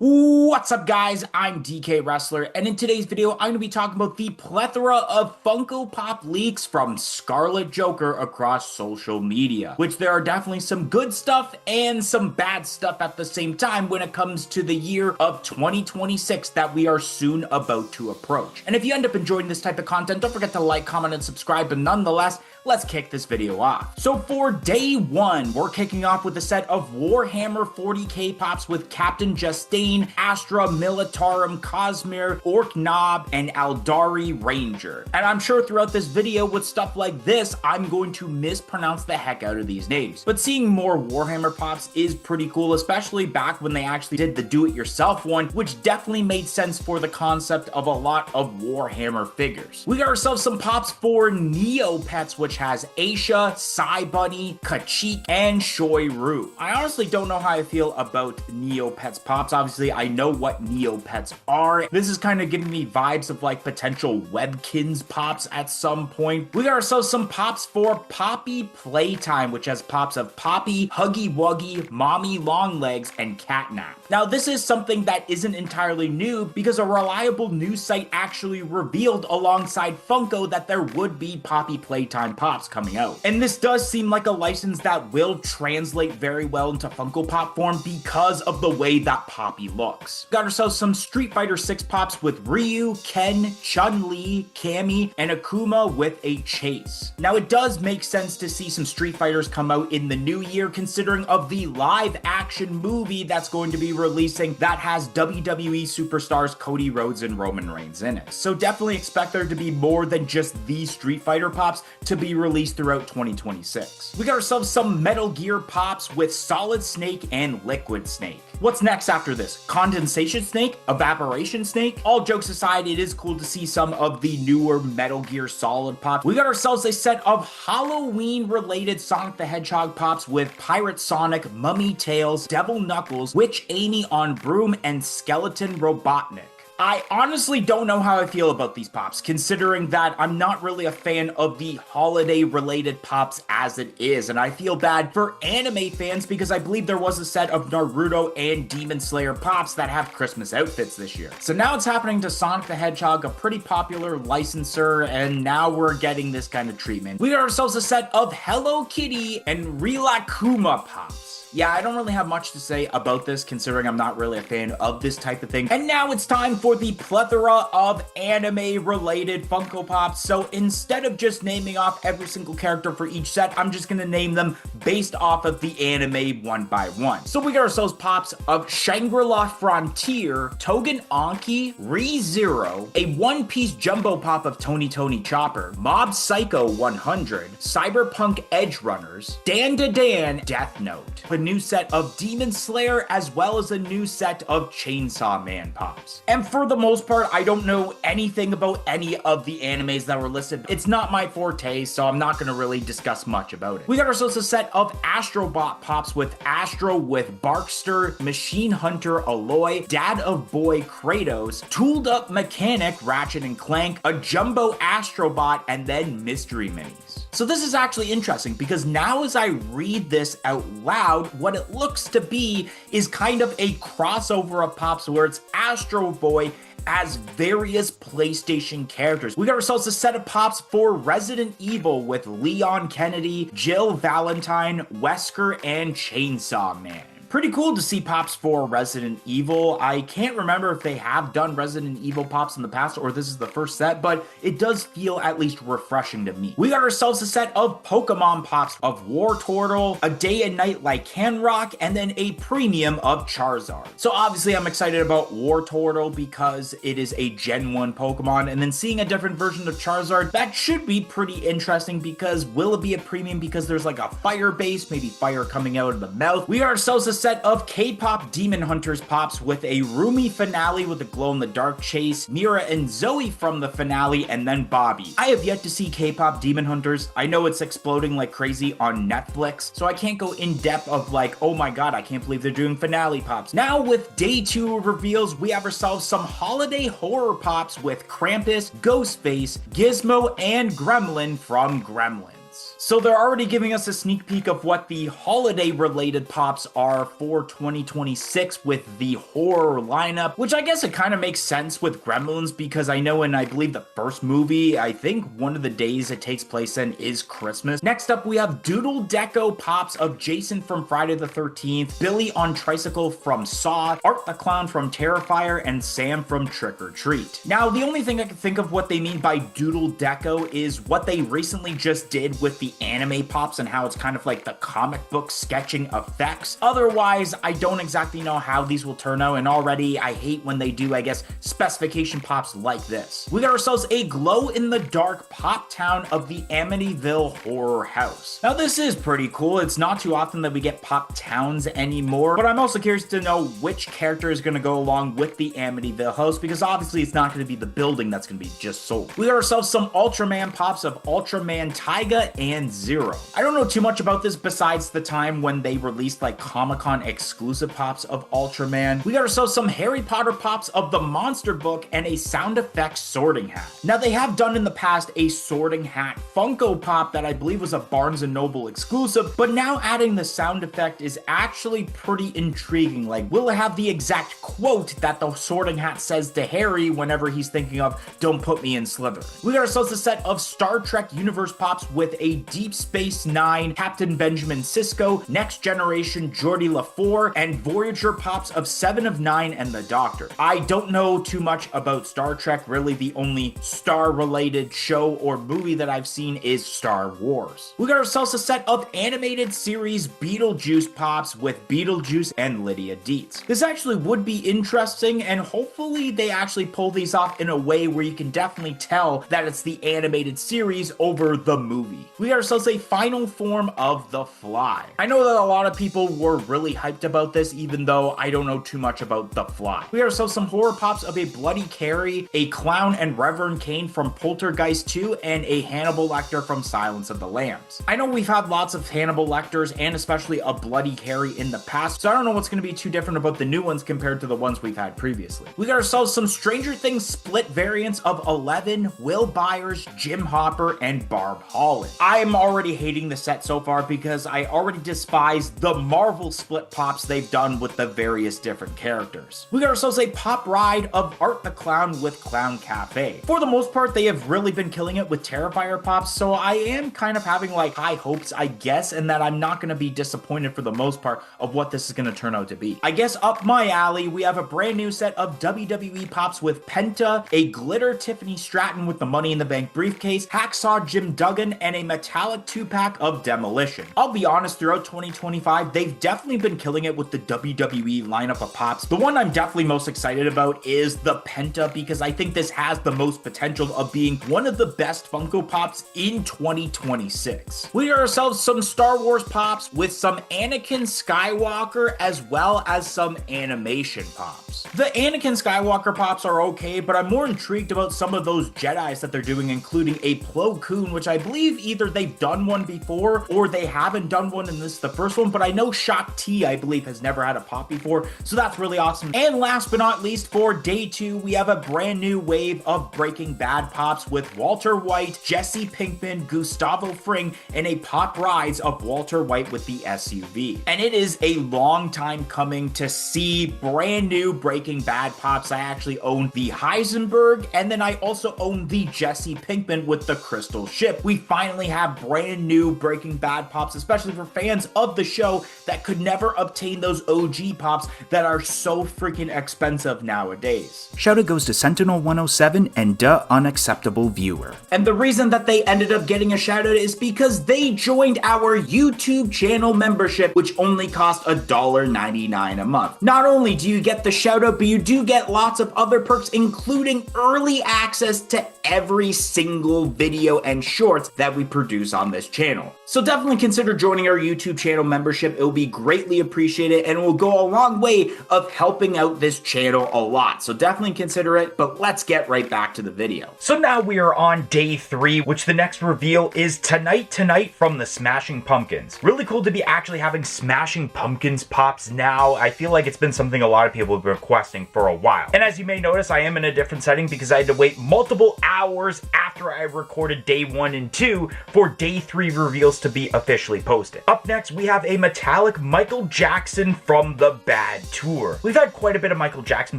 What's up, guys? I'm DK Wrestler, and in today's video, I'm going to be talking about the plethora of Funko Pop leaks from Scarlet Joker across social media, which there are definitely some good stuff and some bad stuff at the same time when it comes to the year of 2026 that we are soon about to approach. And if you end up enjoying this type of content, don't forget to like, comment, and subscribe, but nonetheless, let's kick this video off. So for day one, we're kicking off with a set of Warhammer 40k pops with Captain Justine, Astra Militarum Cosmere, Orc Knob, and Aldari Ranger. And I'm sure throughout this video with stuff like this, I'm going to mispronounce the heck out of these names. But seeing more Warhammer pops is pretty cool, especially back when they actually did the do-it-yourself one, which definitely made sense for the concept of a lot of Warhammer figures. We got ourselves some pops for Neopets, which has Aisha, Psy Bunny, Kachik, and Shoiru. I honestly don't know how I feel about Neopets pops. Obviously, I know what Neopets are. This is kind of giving me vibes of like potential Webkins pops at some point. We got ourselves some pops for Poppy Playtime, which has pops of Poppy, Huggy Wuggy, Mommy Longlegs, and Catnap. Now, this is something that isn't entirely new because a reliable news site actually revealed alongside Funko that there would be Poppy Playtime pops coming out. And this does seem like a license that will translate very well into Funko Pop form because of the way that Poppy looks. Got ourselves some Street Fighter 6 pops with Ryu, Ken, Chun-Li, Cammy, and Akuma with a chase. Now, it does make sense to see some Street Fighters come out in the new year considering of the live action movie that's going to be releasing that has WWE superstars Cody Rhodes and Roman Reigns in it. So definitely expect there to be more than just these Street Fighter pops to be released throughout 2026. We got ourselves some Metal Gear pops with Solid Snake and Liquid Snake. What's next after this? Condensation Snake? Evaporation Snake? All jokes aside, it is cool to see some of the newer Metal Gear Solid pops. We got ourselves a set of Halloween-related Sonic the Hedgehog pops with Pirate Sonic, Mummy Tails, Devil Knuckles, Witch Amy on Broom, and Skeleton Robotnik. I honestly don't know how I feel about these pops, considering that I'm not really a fan of the holiday-related pops as it is, and I feel bad for anime fans because I believe there was a set of Naruto and Demon Slayer pops that have Christmas outfits this year. So now it's happening to Sonic the Hedgehog, a pretty popular licensor, and now we're getting this kind of treatment. We got ourselves a set of Hello Kitty and Rilakkuma pops. Yeah, I don't really have much to say about this considering I'm not really a fan of this type of thing. And now it's time for the plethora of anime-related Funko Pops. So instead of just naming off every single character for each set, I'm just gonna name them based off of the anime one by one. So we got ourselves pops of Shangri-La Frontier, Togen Anki, ReZero, a One Piece Jumbo Pop of Tony Chopper, Mob Psycho 100, Cyberpunk Edge Runners, Dan Death Note, a new set of Demon Slayer, as well as a new set of Chainsaw Man pops. And for the most part, I don't know anything about any of the animes that were listed. It's not my forte, so I'm not gonna really discuss much about it. We got ourselves a set of Astrobot pops with Astro with Barkster, Machine Hunter Aloy, Dad of Boy Kratos, Tooled Up Mechanic Ratchet and Clank, a Jumbo Astrobot, and then Mystery Minis. So this is actually interesting because now as I read this out loud, what it looks to be is kind of a crossover of pops where it's Astro Boy as various PlayStation characters. We got ourselves a set of pops for Resident Evil with Leon Kennedy, Jill Valentine, Wesker, and Chainsaw Man. Pretty cool to see pops for Resident Evil. I can't remember if they have done Resident Evil pops in the past or this is the first set, but it does feel at least refreshing to me. We got ourselves a set of Pokemon pops of Wartortle, a Day and Night Lycanroc, and then a premium of Charizard. So obviously I'm excited about Wartortle because it is a Gen 1 Pokemon, and then seeing a different version of Charizard, that should be pretty interesting because will it be a premium because there's like a fire base, maybe fire coming out of the mouth. We got ourselves a set of K-pop Demon Hunters pops with a Rumi finale with a glow-in-the-dark chase, Mira and Zoe from the finale, and then Bobby. I have yet to see K-pop Demon Hunters. I know it's exploding like crazy on Netflix, so I can't go in depth of like, oh my god, I can't believe they're doing finale pops. Now with day 2 reveals, we have ourselves some holiday horror pops with Krampus, Ghostface, Gizmo, and Gremlin from Gremlins. Pumpkins. So they're already giving us a sneak peek of what the holiday-related pops are for 2026 with the horror lineup, which I guess it kind of makes sense with Gremlins because I know in, I believe, the first movie, I think one of the days it takes place in is Christmas. Next up, we have Doodle Deco pops of Jason from Friday the 13th, Billy on Tricycle from Saw, Art the Clown from Terrifier, and Sam from Trick or Treat. Now, the only thing I can think of what they mean by Doodle Deco is what they recently just did with the anime pops and how it's kind of like the comic book sketching effects. Otherwise, I don't exactly know how these will turn out, and already I hate when they do, I guess, specification pops like this. We got ourselves a glow-in-the-dark pop town of the Amityville Horror House. Now, this is pretty cool. It's not too often that we get pop towns anymore, but I'm also curious to know which character is going to go along with the Amityville house, because obviously it's not going to be the building that's going to be just sold. We got ourselves some Ultraman pops of Ultraman Taiga and Zero. I don't know too much about this besides the time when they released like Comic-Con exclusive pops of Ultraman. We got ourselves some Harry Potter pops of the Monster Book and a sound effects sorting hat. Now, they have done in the past a sorting hat Funko Pop that I believe was a Barnes & Noble exclusive, but now adding the sound effect is actually pretty intriguing. Like, will it have the exact quote that the sorting hat says to Harry whenever he's thinking of, "Don't put me in Slytherin"? We got ourselves a set of Star Trek Universe pops with a Deep Space Nine, Captain Benjamin Sisko, Next Generation Geordi LaFour, and Voyager pops of Seven of Nine and the Doctor. I don't know too much about Star Trek. Really, the only star-related show or movie that I've seen is Star Wars. We got ourselves a set of animated series Beetlejuice pops with Beetlejuice and Lydia Dietz. This actually would be interesting, and hopefully they actually pull these off in a way where you can definitely tell that it's the animated series over the movie. We got ourselves a final form of The Fly. I know that a lot of people were really hyped about this, even though I don't know too much about The Fly. We got ourselves some horror pops of a Bloody Carrie, a Clown and Reverend Kane from Poltergeist 2, and a Hannibal Lecter from Silence of the Lambs. I know we've had lots of Hannibal Lecters and especially a Bloody Carrie in the past, so I don't know what's going to be too different about the new ones compared to the ones we've had previously. We got ourselves some Stranger Things split variants of Eleven, Will Byers, Jim Hopper, and Barb Holland. I am already hating the set so far because I already despise the Marvel split pops they've done with the various different characters. We got ourselves a pop ride of Art the Clown with Clown Cafe. For the most part, they have really been killing it with Terrifier pops, so I am kind of having like high hopes, I guess, and that I'm not going to be disappointed for the most part of what this is going to turn out to be. I guess up my alley, we have a brand new set of WWE pops with Penta, a glitter Tiffany Stratton with the Money in the Bank briefcase, Hacksaw Jim Duggan, and a metallic 2-pack of Demolition. I'll be honest, throughout 2025, they've definitely been killing it with the WWE lineup of pops. The one I'm definitely most excited about is the Penta, because I think this has the most potential of being one of the best Funko Pops in 2026. We got ourselves some Star Wars pops with some Anakin Skywalker as well as some animation pops. The Anakin Skywalker pops are okay, but I'm more intrigued about some of those Jedis that they're doing, including a Plo Koon, which I believe either they've done one before or they haven't done one and this is the first one, but I know Shock T, I believe, has never had a pop before, so that's really awesome. And last but not least, for day 2, we have a brand new wave of Breaking Bad pops with Walter White, Jesse Pinkman, Gustavo Fring, and a pop rise of Walter White with the SUV. And it is a long time coming to see brand new Breaking Bad pops. I actually own the Heisenberg, and then I also own the Jesse Pinkman with the Crystal Ship. We finally have brand new Breaking Bad pops, especially for fans of the show that could never obtain those OG pops that are so freaking expensive nowadays. Shout out goes to Sentinel107 and Duh Unacceptable Viewer. And the reason that they ended up getting a shout out is because they joined our YouTube channel membership, which only cost $1.99 a month. Not only do you get the shout out, but you do get lots of other perks, including early access to every single video and shorts that we produce on this channel. So definitely consider joining our YouTube channel membership. It will be greatly appreciated and it will go a long way of helping out this channel a lot. So definitely consider it, but let's get right back to the video. So now we are on day 3, which the next reveal is tonight from the Smashing Pumpkins. Really cool to be actually having Smashing Pumpkins pops now. I feel like it's been something a lot of people have been requesting for a while. And as you may notice, I am in a different setting because I had to wait multiple hours after I recorded day 1 and 2 for day 3 reveals to be officially posted. Up next, we have a metallic Michael Jackson from the Bad Tour. We've had quite a bit of Michael Jackson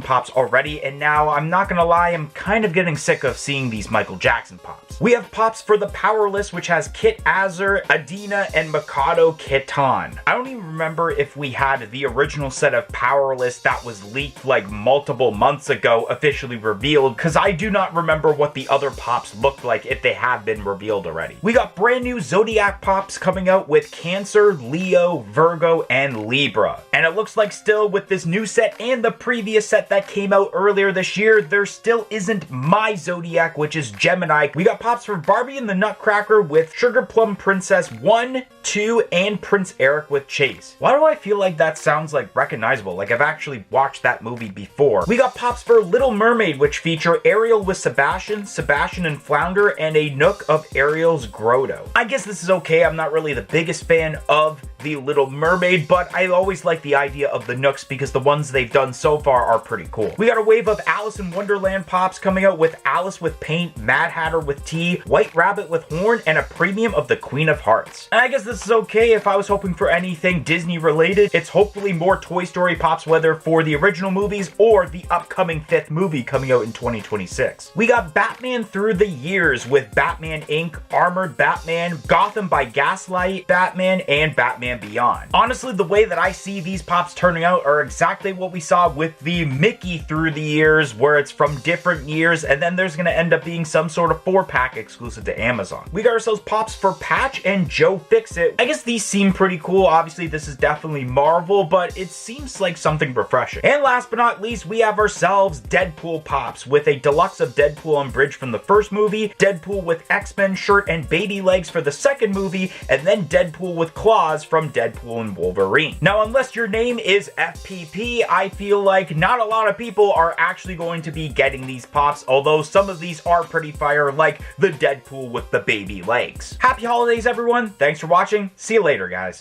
pops already, and now I'm not gonna lie, I'm kind of getting sick of seeing these Michael Jackson pops. We have pops for the Powerless, which has Kit Azar, Adina, and Mikado Kitan. I don't even remember if we had the original set of Powerless that was leaked like multiple months ago officially revealed, because I do not remember what the other pops looked like if they have been revealed already. We got brand new Zodiac pops coming out with Cancer, Leo, Virgo, and Libra. And it looks like still with this new set and the previous set that came out earlier this year, there still isn't my Zodiac, which is Gemini. We got pops for Barbie and the Nutcracker with Sugar Plum Princess 1, 2, and Prince Eric with Chase. Why do I feel like that sounds like recognizable? Like I've actually watched that movie before. We got pops for Little Mermaid, which feature Ariel with Sebastian, Sebastian and Flounder, and a Nook of Ariel's Grotto. I guess this is okay. I'm not really the biggest fan of the Little Mermaid, but I always like the idea of the Nooks because the ones they've done so far are pretty cool. We got a wave of Alice in Wonderland pops coming out with Alice with paint, Mad Hatter with tea, White Rabbit with horn, and a premium of the Queen of Hearts. And I guess this is okay. If I was hoping for anything Disney related, it's hopefully more Toy Story pops, whether for the original movies or the upcoming 5th movie coming out in 2026. We got Batman Through the Years with Batman Inc., Armored Batman, Gotham by Gaslight Batman, and Batman Beyond. Honestly, the way that I see these pops turning out are exactly what we saw with the Mickey Through the Years, where it's from different years, and then there's gonna end up being some sort of 4-pack exclusive to Amazon. We got ourselves pops for Patch and Joe Fixit. I guess these seem pretty cool. Obviously, this is definitely Marvel, but it seems like something refreshing. And last but not least, we have ourselves Deadpool pops with a deluxe of Deadpool unbridged from the first movie, Deadpool with X-Men shirt and baby legs for the second movie, and then Deadpool with claws from Deadpool and Wolverine. Now, unless your name is FPP, I feel like not a lot of people are actually going to be getting these pops, although some of these are pretty fire, like the Deadpool with the baby legs. Happy holidays, everyone. Thanks for watching. See you later, guys.